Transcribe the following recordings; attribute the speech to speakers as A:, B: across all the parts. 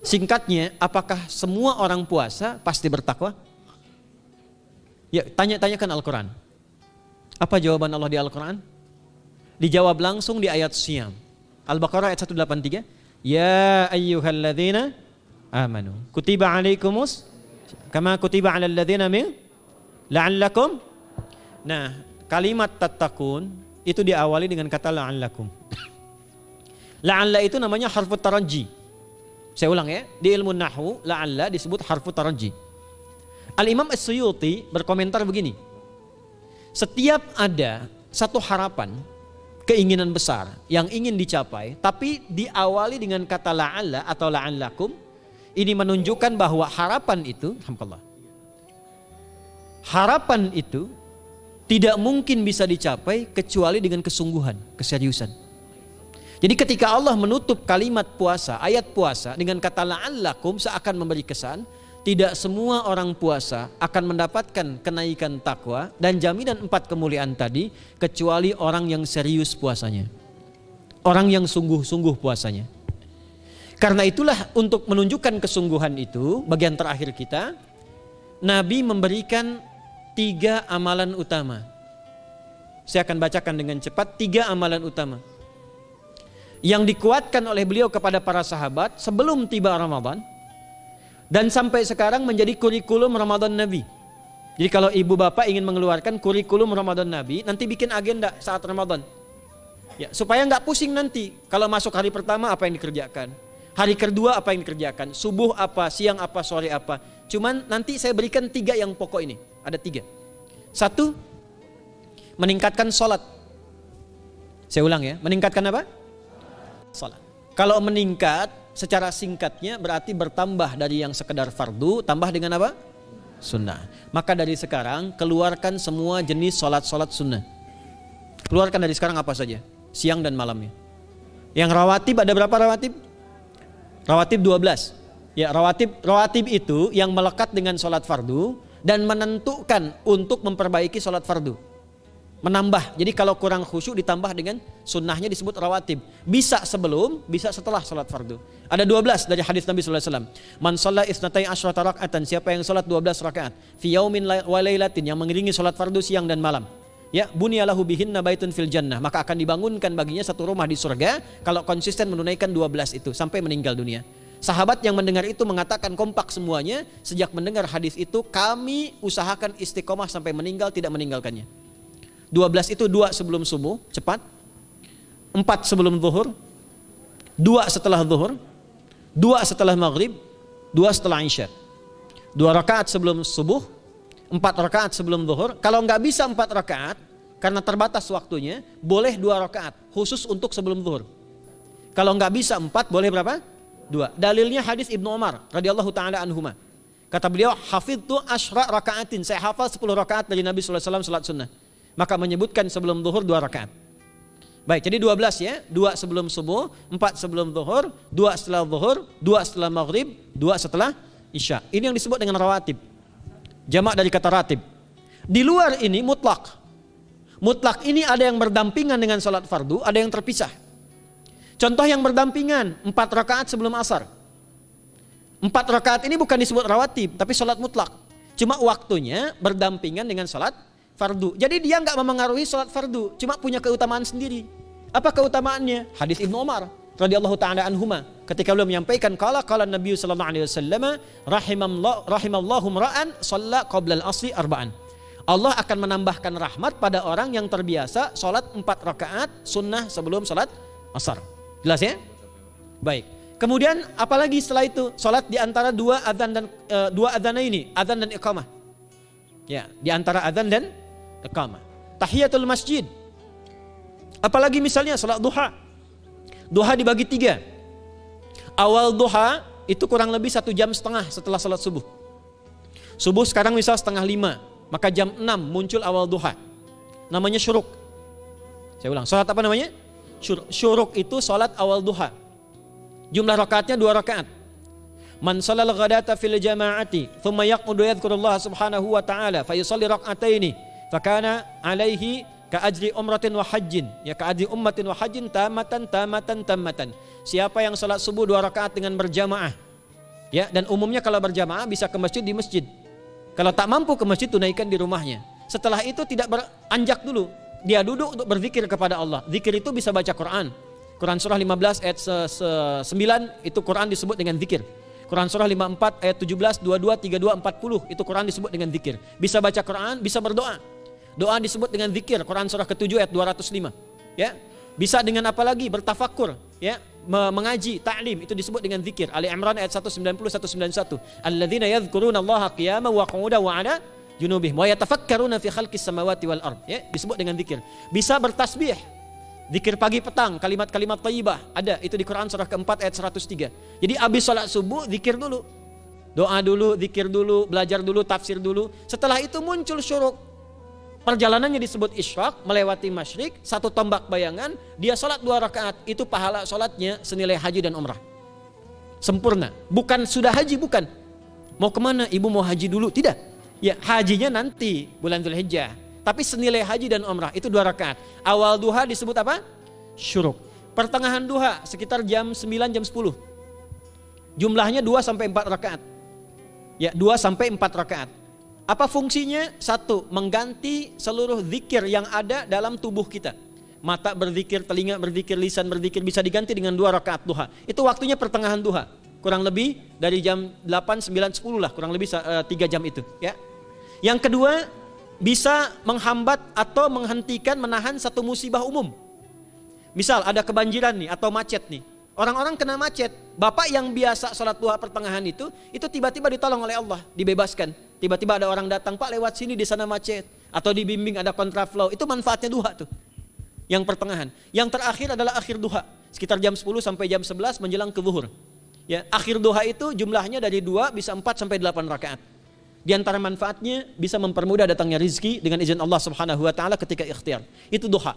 A: Singkatnya, apakah semua orang puasa pasti bertakwa? Ya, tanyakan Al-Quran. Apa jawaban Allah di Al-Quran? Dijawab langsung di ayat Siyam. Al-Baqarah ayat 183. Ya ayyuhalladzina amanu kutiba alaikumus kama kutiba alal ladzina min la'allakum. Nah, kalimat tattaqun itu diawali dengan kata la'allakum. La'alla itu namanya harfu taraji. Saya ulang ya, di ilmu nahwu la'alla disebut harfu taraji. Al-Imam As-Suyuti berkomentar begini. Setiap ada satu harapan, keinginan besar yang ingin dicapai, tapi diawali dengan kata la'alla atau la'allakum, ini menunjukkan bahwa harapan itu, alhamdulillah, harapan itu tidak mungkin bisa dicapai kecuali dengan kesungguhan, keseriusan. Jadi ketika Allah menutup kalimat puasa, ayat puasa dengan kata la'allakum, seakan memberi kesan tidak semua orang puasa akan mendapatkan kenaikan takwa dan jaminan 4 kemuliaan tadi kecuali orang yang serius puasanya, orang yang sungguh-sungguh puasanya. Karena itulah untuk menunjukkan kesungguhan itu, bagian terakhir kita, Nabi memberikan 3 amalan utama. Saya akan bacakan dengan cepat 3 amalan utama yang dikuatkan oleh beliau kepada para sahabat sebelum tiba Ramadan. Dan sampai sekarang menjadi kurikulum Ramadan Nabi. Jadi kalau ibu bapak ingin mengeluarkan kurikulum Ramadan Nabi, nanti bikin agenda saat Ramadan. Ya, supaya nggak pusing nanti. Kalau masuk hari pertama apa yang dikerjakan, hari kedua apa yang dikerjakan, subuh apa, siang apa, sore apa. Cuman nanti saya berikan 3 yang pokok ini. Ada 3. 1, meningkatkan sholat. Saya ulang ya, meningkatkan apa? Sholat. Kalau meningkat secara singkatnya berarti bertambah dari yang sekedar fardu, tambah dengan apa? Sunnah. Maka dari sekarang keluarkan semua jenis sholat-sholat sunnah. Keluarkan dari sekarang apa saja, siang dan malamnya. Yang rawatib, ada berapa rawatib? Rawatib 12. Ya, rawatib itu yang melekat dengan sholat fardu dan menentukan untuk memperbaiki sholat fardu. Menambah, jadi kalau kurang khusyuk ditambah dengan sunnahnya disebut rawatib. Bisa sebelum, bisa setelah sholat fardu. Ada 12 dari hadis Nabi SAW. Man shalla isnatai asyrata rak'atan, siapa yang sholat 12 rakaat fi yaumin wa lailatin, yang mengiringi sholat fardu siang dan malam, ya bunyalahu bihinna baitun fil jannah, maka akan dibangunkan baginya satu rumah di surga kalau konsisten menunaikan 12 itu sampai meninggal dunia. Sahabat yang mendengar itu mengatakan kompak semuanya, sejak mendengar hadis itu kami usahakan istiqomah sampai meninggal tidak meninggalkannya. 12 itu 2 sebelum subuh, cepat. 4 sebelum zuhur, 2 setelah zuhur, 2 setelah maghrib, 2 setelah isya. 2 rakaat sebelum subuh, 4 rakaat sebelum zuhur. Kalau nggak bisa 4 rakaat karena terbatas waktunya, boleh 2 rakaat khusus untuk sebelum zuhur. Kalau nggak bisa 4, boleh berapa? 2. Dalilnya hadis Ibnu Umar radhiyallahu taala anhuma. Kata beliau, hafidtu asyra rakaatin, saya hafal 10 rakaat dari Nabi sallallahu alaihi wasallam salat sunnah. Maka menyebutkan sebelum zuhur 2 rakaat. Baik, jadi 12 ya. 2 sebelum subuh, 4 sebelum zuhur, 2 setelah zuhur, 2 setelah maghrib, 2 setelah isya. Ini yang disebut dengan rawatib. Jamak dari kata ratib. Di luar ini mutlak. Mutlak ini ada yang berdampingan dengan salat fardu, ada yang terpisah. Contoh yang berdampingan, 4 rakaat sebelum asar. 4 rakaat ini bukan disebut rawatib, tapi salat mutlak. Cuma waktunya berdampingan dengan salat fardu. Jadi dia nggak memengaruhi sholat fardu, cuma punya keutamaan sendiri. Apa keutamaannya? Hadis Ibnu Umar radhiyallahu taala anhuma, ketika beliau menyampaikan qala Nabi sallallahu alaihi wasallam rahimallahu ra'an shalla qabla al-asri arba'an. Allah akan menambahkan rahmat pada orang yang terbiasa sholat 4 rakaat sunnah sebelum sholat asar. Jelas ya? Baik. Kemudian apalagi setelah itu? Sholat di antara 2 adzan dan 2 adzan ini, adzan dan iqamah. Ya, di antara adzan dan iqamah. Tahiyatul masjid. Apalagi misalnya salat duha. Duha dibagi 3. Awal duha itu kurang lebih 1,5 jam setelah salat subuh. Subuh sekarang misal 4:30, maka jam 6 muncul awal duha. Namanya syuruk. Saya ulang, salat apa namanya? Syuruk itu salat awal duha. Jumlah rakaatnya 2 rakaat. Man shalal ghadata fil jama'ati thumma yaqudu yadhkurullah subhanahu wa ta'ala fa yusalli rak'ataini fakana alaihi ka ajri umratin wa hajjin, ya ka ajri ummatin wa hajjin tamatan. Siapa yang salat subuh 2 rakaat dengan berjamaah Ya, dan umumnya kalau berjamaah bisa ke masjid di masjid. Kalau tak mampu ke masjid, tunaikan di rumahnya. Setelah itu tidak beranjak dulu. Dia duduk untuk berzikir kepada Allah. Zikir itu bisa baca Quran. Quran surah 15 ayat 9 itu Quran disebut dengan zikir. Quran surah 54 ayat 17, 22, 32, 40 itu Quran disebut dengan zikir. Bisa baca Quran, bisa berdoa. Doa disebut dengan zikir. Quran surah ke-7 ayat 205. Ya. Bisa dengan apa lagi? Bertafakur, ya, mengaji, ta'lim, itu disebut dengan zikir. Ali Imran ayat 190 191. Alladzina yadhkuruna Allaha qiyaman wa qu'udan wa 'ala junubihim wa yatafakkaruna fi khalqis samawati wal ard. Ya, disebut dengan zikir. Bisa bertasbih. Zikir pagi petang, kalimat-kalimat thayyibah, ada itu di Quran surah keempat ayat 103. Jadi habis salat subuh zikir dulu. Doa dulu, zikir dulu, belajar dulu, tafsir dulu. Setelah itu muncul syuruk. Perjalanannya disebut isyraq, melewati masyrik, 1 tombak bayangan, dia sholat 2 rakaat, itu pahala sholatnya senilai haji dan umrah. Sempurna. Bukan sudah haji, bukan. Mau kemana? Ibu mau haji dulu? Tidak. Ya, hajinya nanti bulan Dzulhijjah. Tapi senilai haji dan umrah itu 2 rakaat. Awal duha disebut apa? Syuruk. Pertengahan duha sekitar jam 9 jam 10. Jumlahnya 2 sampai 4 rakaat. Ya, 2 sampai 4 rakaat. Apa fungsinya? 1, mengganti seluruh zikir yang ada dalam tubuh kita. Mata berzikir, telinga berzikir, lisan berzikir, bisa diganti dengan 2 rakaat duha. Itu waktunya pertengahan duha. Kurang lebih dari jam 8, 9, 10 lah, kurang lebih 3 jam itu. Ya. Yang kedua, bisa menghambat atau menghentikan, menahan satu musibah umum. Misal ada kebanjiran nih atau macet nih. Orang-orang kena macet. Bapak yang biasa sholat duha pertengahan itu tiba-tiba ditolong oleh Allah, dibebaskan. Tiba-tiba ada orang datang, Pak lewat sini di sana macet. Atau dibimbing ada kontraflow. Itu manfaatnya duha tuh. Yang pertengahan. Yang terakhir adalah akhir duha. Sekitar jam 10 sampai jam 11 menjelang ke zuhur. Ya, akhir duha itu jumlahnya dari 2 bisa 4 sampai 8 rakaat. Di antara manfaatnya bisa mempermudah datangnya rezeki dengan izin Allah Subhanahu wa taala ketika ikhtiar. Itu duha.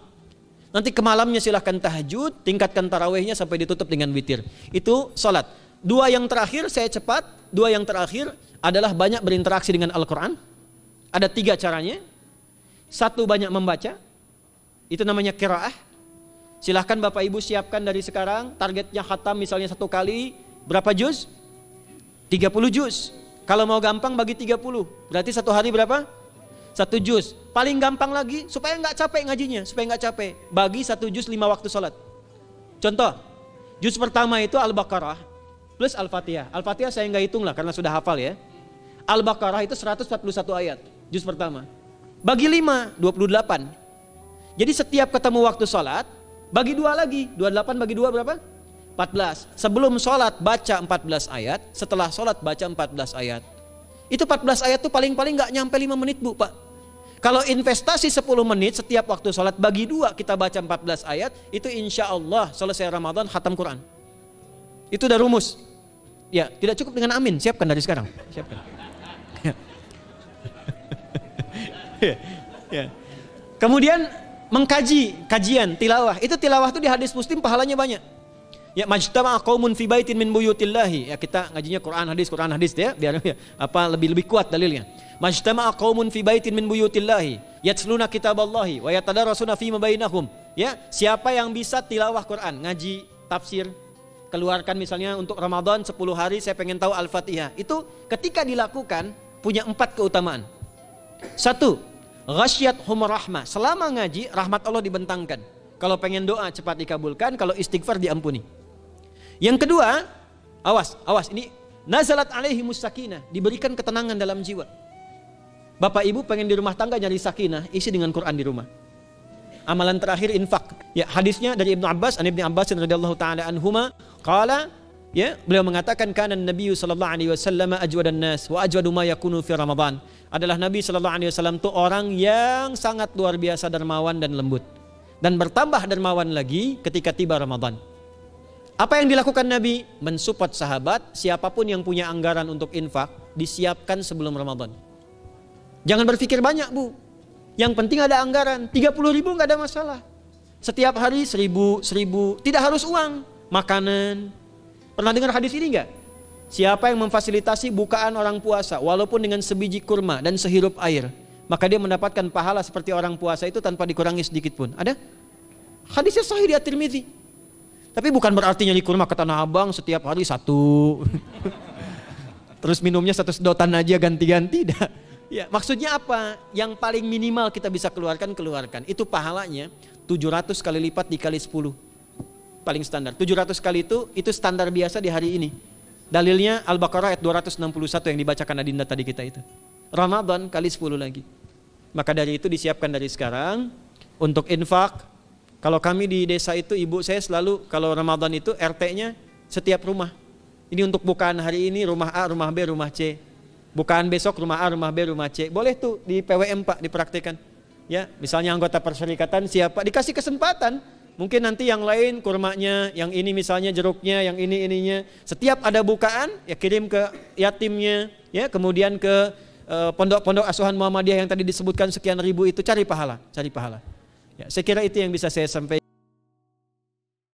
A: Nanti ke malamnya silahkan tahajud, tingkatkan tarawihnya sampai ditutup dengan witir. Itu salat. 2 yang terakhir saya cepat. 2 yang terakhir adalah banyak berinteraksi dengan Al-Quran. Ada 3 caranya. 1, banyak membaca. Itu namanya qiraah. Silahkan Bapak Ibu siapkan dari sekarang. Targetnya khatam misalnya 1 kali. Berapa juz? 30 juz. Kalau mau gampang bagi 30. Berarti 1 hari berapa? 1 juz. Paling gampang lagi supaya nggak capek ngajinya, supaya nggak capek. Bagi 1 juz 5 waktu sholat. Contoh, juz pertama itu Al-Baqarah plus Al-Fatihah. Al-Fatihah saya nggak hitung lah karena sudah hafal ya. Al-Baqarah itu 141 ayat, juz pertama. Bagi 5, 28. Jadi setiap ketemu waktu sholat, bagi 2 lagi. 28 bagi 2 berapa? 14. Sebelum sholat baca 14 ayat, setelah sholat baca 14 ayat. Itu 14 ayat tuh paling-paling nggak nyampe 5 menit Bu Pak. Kalau investasi 10 menit setiap waktu sholat bagi 2 kita baca 14 ayat, itu insya Allah selesai Ramadan khatam Quran. Itu udah rumus. Ya, tidak cukup dengan amin, siapkan dari sekarang. Siapkan. Ya. Kemudian mengkaji, kajian, tilawah. Itu tilawah itu di hadis Muslim pahalanya banyak. Ya, majtama'a qaumun fi baitin min buyutillahi. Ya, kita ngajinya Quran hadis ya, biar ya, lebih kuat dalilnya. Majtama'a qaumun fi baitin min buyutillahi yatsluna kitaballahi wa yatadarasuna fima bainahum. Ya, siapa yang bisa tilawah Quran, ngaji, tafsir, keluarkan misalnya untuk Ramadan 10 hari saya pengen tahu Al-Fatihah. Itu ketika dilakukan punya 4 keutamaan. 1, ghasyiyatuhum rahmah. Selama ngaji rahmat Allah dibentangkan. Kalau pengen doa cepat dikabulkan, kalau istighfar diampuni. Yang kedua, awas ini nazalat alaihimus sakinah, diberikan ketenangan dalam jiwa. Bapak Ibu pengen di rumah tangga nyari sakinah, isi dengan Quran di rumah. Amalan terakhir infak. Ya, hadisnya dari Ibnu Abbas, Ibnu Abbas radhiyallahu taala anhuma, qala, ya, beliau mengatakan kana Nabi sallallahu alaihi wasallam ajwadan nas wa ajwadu ma yakunu fi Ramadan. Adalah Nabi sallallahu alaihi wasallam itu orang yang sangat luar biasa dermawan dan lembut. Dan bertambah dermawan lagi ketika tiba Ramadan. Apa yang dilakukan Nabi? Mensupport sahabat, siapapun yang punya anggaran untuk infak, disiapkan sebelum Ramadan. Jangan berpikir banyak Bu. Yang penting ada anggaran, 30.000 nggak ada masalah. Setiap hari 1.000, tidak harus uang, makanan. Pernah dengar hadis ini nggak? Siapa yang memfasilitasi bukaan orang puasa, walaupun dengan sebiji kurma dan sehirup air, maka dia mendapatkan pahala seperti orang puasa itu tanpa dikurangi sedikit pun. Ada? Hadisnya sahih di At-Tirmidzi. Tapi bukan berarti nyari kurma ke Tanah Abang setiap hari 1. terus minumnya 1 sedotan aja ganti-ganti dah. Ya, maksudnya apa? Yang paling minimal kita bisa keluarkan. Itu pahalanya 700 kali lipat dikali 10. Paling standar. 700 kali itu standar biasa di hari ini. Dalilnya Al-Baqarah ayat 261 yang dibacakan Adinda tadi kita itu. Ramadan kali 10 lagi. Maka dari itu disiapkan dari sekarang untuk infak. Kalau kami di desa itu, ibu saya selalu kalau Ramadan itu RT-nya setiap rumah. Ini untuk bukaan hari ini rumah A, rumah B, rumah C. Bukaan besok rumah A, rumah B, rumah C. Boleh tuh di PWM Pak dipraktikkan. Ya, misalnya anggota perserikatan siapa dikasih kesempatan. Mungkin nanti yang lain kurmanya, yang ini misalnya jeruknya, yang ini ininya. Setiap ada bukaan ya kirim ke yatimnya, ya kemudian ke pondok-pondok asuhan Muhammadiyah yang tadi disebutkan sekian ribu itu, cari pahala. Ya, saya kira itu yang bisa saya sampaikan.